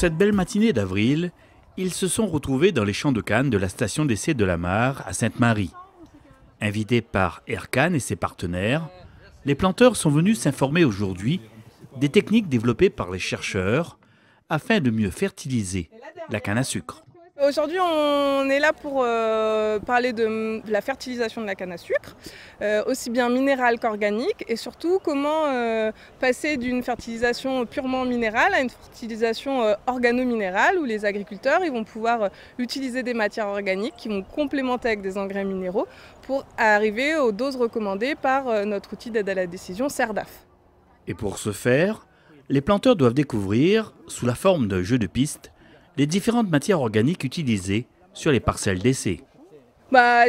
cette belle matinée d'avril, ils se sont retrouvés dans les champs de canne de la station d'essai de la Mare à Sainte-Marie. Invités par Aircan et ses partenaires, les planteurs sont venus s'informer aujourd'hui des techniques développées par les chercheurs afin de mieux fertiliser la canne à sucre. Aujourd'hui, on est là pour parler de la fertilisation de la canne à sucre, aussi bien minérale qu'organique, et surtout comment passer d'une fertilisation purement minérale à une fertilisation organo-minérale où les agriculteurs ils vont pouvoir utiliser des matières organiques qui vont complémenter avec des engrais minéraux pour arriver aux doses recommandées par notre outil d'aide à la décision CERDAF. Et pour ce faire, les planteurs doivent découvrir, sous la forme d'un jeu de piste, les différentes matières organiques utilisées sur les parcelles d'essai.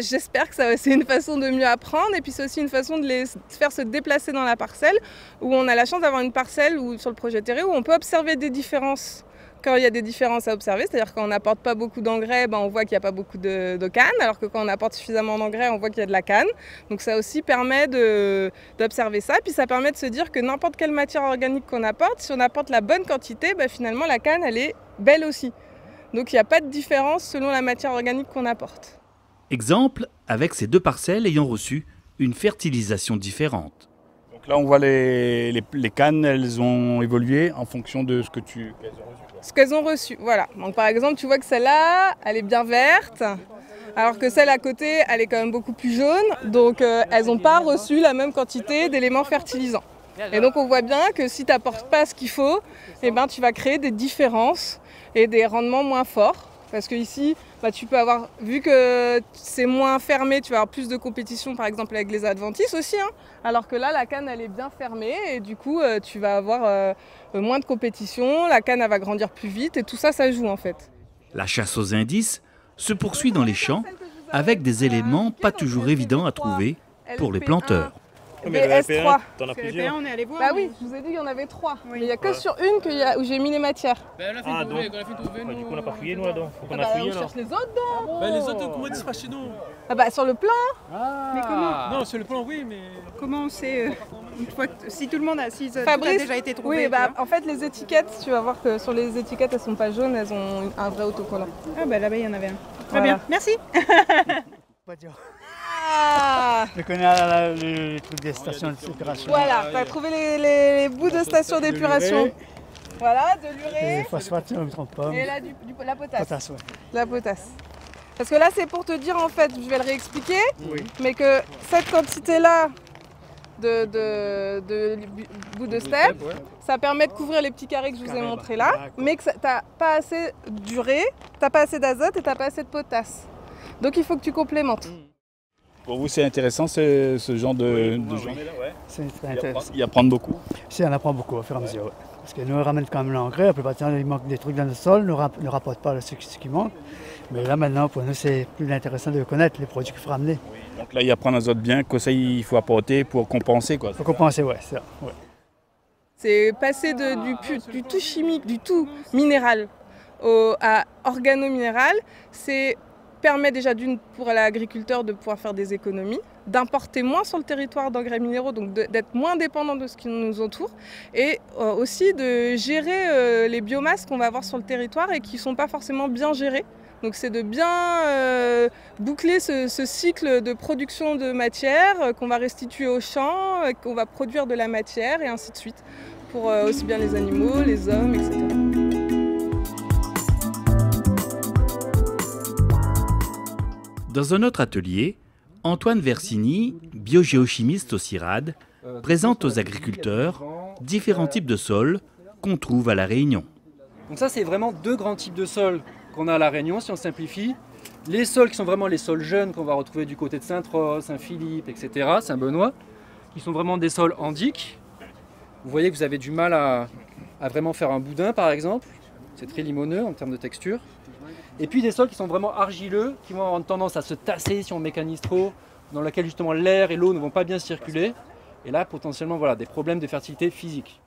J'espère que c'est une façon de mieux apprendre et puis c'est aussi une façon de les faire se déplacer dans la parcelle où on a la chance d'avoir une parcelle ou sur le projet terré où on peut observer des différences quand il y a des différences à observer, c'est-à-dire quand on n'apporte pas beaucoup d'engrais, on voit qu'il n'y a pas beaucoup de canne, alors que quand on apporte suffisamment d'engrais, on voit qu'il y a de la canne. Donc ça aussi permet d'observer ça, puis ça permet de se dire que n'importe quelle matière organique qu'on apporte, si on apporte la bonne quantité, finalement la canne elle est belle aussi. Donc il n'y a pas de différence selon la matière organique qu'on apporte. Exemple avec ces deux parcelles ayant reçu une fertilisation différente. Donc là on voit les cannes, elles ont évolué en fonction de ce qu'elles ont reçu. Ce qu'elles ont reçu, voilà. Donc par exemple, tu vois que celle-là, elle est bien verte, alors que celle à côté, elle est quand même beaucoup plus jaune. Donc elles n'ont pas reçu la même quantité d'éléments fertilisants. Et donc on voit bien que si tu n'apportes pas ce qu'il faut, tu vas créer des différences et des rendements moins forts. Parce que ici, tu peux avoir, vu que c'est moins fermé, tu vas avoir plus de compétition par exemple avec les adventices aussi. Alors que là, la canne, elle est bien fermée et du coup, tu vas avoir moins de compétition, la canne, elle va grandir plus vite et tout ça, ça joue en fait. La chasse aux indices se poursuit dans les champs avec des éléments pas toujours évidents à trouver pour les planteurs. Mais S3. T'en as plusieurs. On est allé voir. Oui, je vous ai dit qu'il y en avait 3. Oui. Mais il n'y a que sur une où j'ai mis les matières. Du coup, on n'a pas fouillé nous là-dedans. Faut qu'on a fouillé on là. cherche les autres dedans. Les autres, comment ils disparaissent chez nous? Sur le plan. Mais comment? Non, sur le plan, oui, mais. Comment on sait une fois si tout le monde a, si tout a déjà été trouvé? Oui, en fait, les étiquettes, tu vas voir que sur les étiquettes, elles sont pas jaunes, elles ont un vrai autocollant. Là-bas, il y en avait un. Très bien, merci. Je connais le truc des stations d'épuration. Voilà, tu as trouvé les bouts de stations d'épuration. Voilà, de l'urée. Le phosphate, si je ne me trompe pas. Et là, la potasse. Potasse, ouais. La potasse. Parce que là, c'est pour te dire, en fait, je vais le réexpliquer, mais que cette quantité-là de bout de steppe, ça permet de couvrir les petits carrés que je vous ai montrés là, mais que tu n'as pas assez d'urée, tu n'as pas assez d'azote et tu n'as pas assez de potasse. Donc il faut que tu complémentes. Pour vous, c'est intéressant ce genre de gens. C'est très intéressant. Il apprend beaucoup. Si, on apprend beaucoup au fur et à mesure. Ouais. Parce que nous, on ramène quand même l'engrais. La plupart du temps, il manque des trucs dans le sol. Nous ne rapporte pas ce qui manque. Mais là, maintenant, pour nous, c'est plus intéressant de connaître les produits qu'il faut ramener. Donc là, il apprend l'azote bien. Que ça, il faut apporter pour compenser. Pour compenser, c'est ça. Ouais. C'est passer du tout chimique, du tout minéral à organo-minéral. C'est permet déjà pour l'agriculteur de pouvoir faire des économies, d'importer moins sur le territoire d'engrais minéraux, donc d'être moins dépendant de ce qui nous entoure, et aussi de gérer les biomasses qu'on va avoir sur le territoire et qui ne sont pas forcément bien gérées. Donc c'est de bien boucler ce cycle de production de matière qu'on va restituer aux champs, qu'on va produire de la matière et ainsi de suite, pour aussi bien les animaux, les hommes, etc. Dans un autre atelier, Antoine Versini, biogéochimiste au CIRAD, présente aux agriculteurs différents types de sols qu'on trouve à La Réunion. Donc ça, c'est vraiment deux grands types de sols qu'on a à La Réunion, si on simplifie. Les sols qui sont vraiment les sols jeunes qu'on va retrouver du côté de Sainte-Roch, Saint-Philippe, etc., Saint-Benoît, qui sont vraiment des sols andiques. Vous voyez que vous avez du mal à vraiment faire un boudin, par exemple. C'est très limoneux en termes de texture. Et puis des sols qui sont vraiment argileux, qui vont avoir tendance à se tasser si on mécanise trop, dans lesquels justement l'air et l'eau ne vont pas bien circuler. Et là, potentiellement, des problèmes de fertilité physique.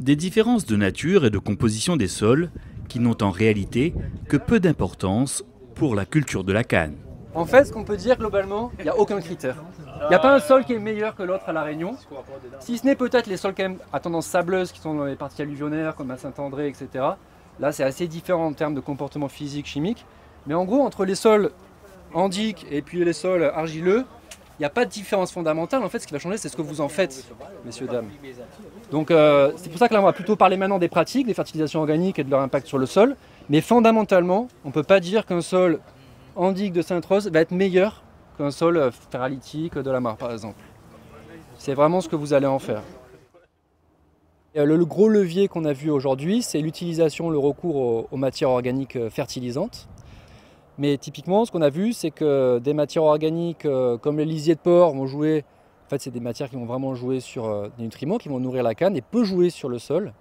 Des différences de nature et de composition des sols qui n'ont en réalité que peu d'importance pour la culture de la canne. En fait, ce qu'on peut dire globalement, il n'y a aucun critère. Il n'y a pas un sol qui est meilleur que l'autre à La Réunion, si ce n'est peut-être les sols quand même à tendance sableuse qui sont dans les parties alluvionnaires comme à Saint-André, etc. Là, c'est assez différent en termes de comportement physique, chimique. Mais en gros, entre les sols andiques et puis les sols argileux, il n'y a pas de différence fondamentale. En fait, ce qui va changer, c'est ce que vous en faites, messieurs, dames. Donc, c'est pour ça que là, on va plutôt parler maintenant des pratiques, des fertilisations organiques et de leur impact sur le sol. Mais fondamentalement, on ne peut pas dire qu'un sol andique de Sainte-Rose va être meilleur qu'un sol ferralitique de la Mare, par exemple. C'est vraiment ce que vous allez en faire. Le gros levier qu'on a vu aujourd'hui, c'est l'utilisation, le recours aux matières organiques fertilisantes. Mais typiquement, ce qu'on a vu, c'est que des matières organiques comme les lisiers de porc vont jouer, en fait c'est des matières qui vont vraiment jouer sur des nutriments, qui vont nourrir la canne et peu jouer sur le sol.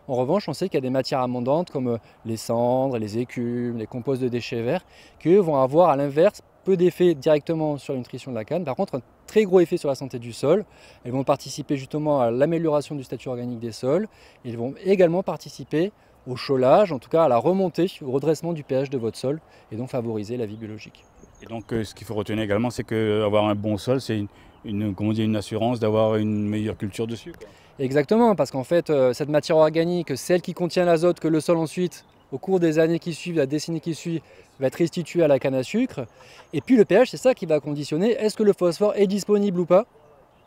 En revanche, on sait qu'il y a des matières abondantes comme les cendres, les écumes, les composts de déchets verts, qui eux vont avoir à l'inverse peu d'effet directement sur la nutrition de la canne, par contre un très gros effet sur la santé du sol. Elles vont participer justement à l'amélioration du statut organique des sols. Elles vont également participer au chaulage, en tout cas à la remontée, au redressement du pH de votre sol et donc favoriser la vie biologique. Et donc ce qu'il faut retenir également, c'est qu'avoir un bon sol, c'est une assurance d'avoir une meilleure culture dessus, quoi. Exactement, parce qu'en fait cette matière organique, celle qui contient l'azote que le sol ensuite, au cours des années qui suivent, la décennie qui suit, va être restituée à la canne à sucre. Et puis le pH, c'est ça qui va conditionner, est-ce que le phosphore est disponible ou pas.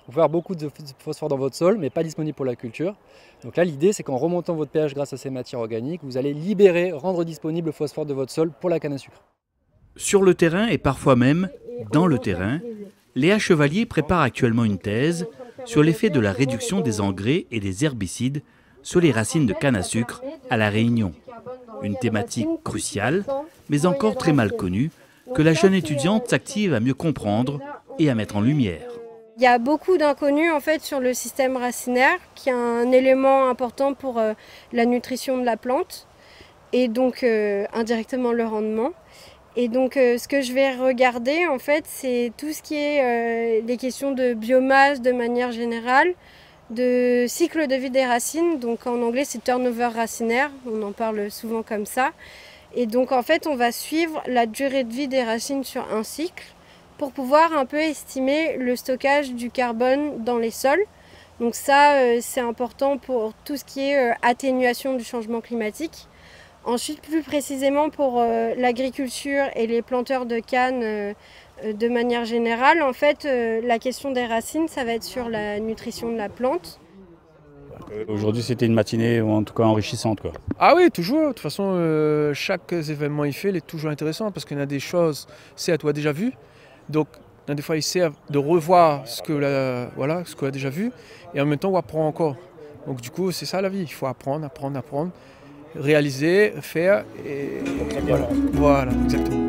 Vous pouvez avoir beaucoup de phosphore dans votre sol, mais pas disponible pour la culture. Donc là, l'idée, c'est qu'en remontant votre pH grâce à ces matières organiques, vous allez libérer, rendre disponible le phosphore de votre sol pour la canne à sucre. Sur le terrain et parfois même dans le terrain, Léa Chevalier prépare actuellement une thèse sur l'effet de la réduction des engrais et des herbicides sur les racines de canne à sucre à La Réunion. Une thématique cruciale, mais encore très mal connue, que la jeune étudiante s'active à mieux comprendre et à mettre en lumière. Il y a beaucoup d'inconnus en fait sur le système racinaire, qui est un élément important pour la nutrition de la plante et donc indirectement le rendement. Et donc ce que je vais regarder en fait, c'est tout ce qui est les questions de biomasse de manière générale, de cycle de vie des racines, donc en anglais c'est turnover racinaire, on en parle souvent comme ça. Et donc en fait on va suivre la durée de vie des racines sur un cycle pour pouvoir un peu estimer le stockage du carbone dans les sols. Donc ça c'est important pour tout ce qui est atténuation du changement climatique. Ensuite plus précisément pour l'agriculture et les planteurs de canne de manière générale, en fait, la question des racines, ça va être sur la nutrition de la plante. Aujourd'hui, c'était une matinée, en tout cas enrichissante, quoi. Ah oui, toujours. De toute façon, chaque événement il fait, il est toujours intéressant parce qu'il y a des choses, c'est à toi déjà vu. Donc, des fois, il essaie de revoir ce que ce qu'on a déjà vu et en même temps, on apprend encore. Donc, du coup, c'est ça la vie. Il faut apprendre, réaliser, faire et voilà, exactement.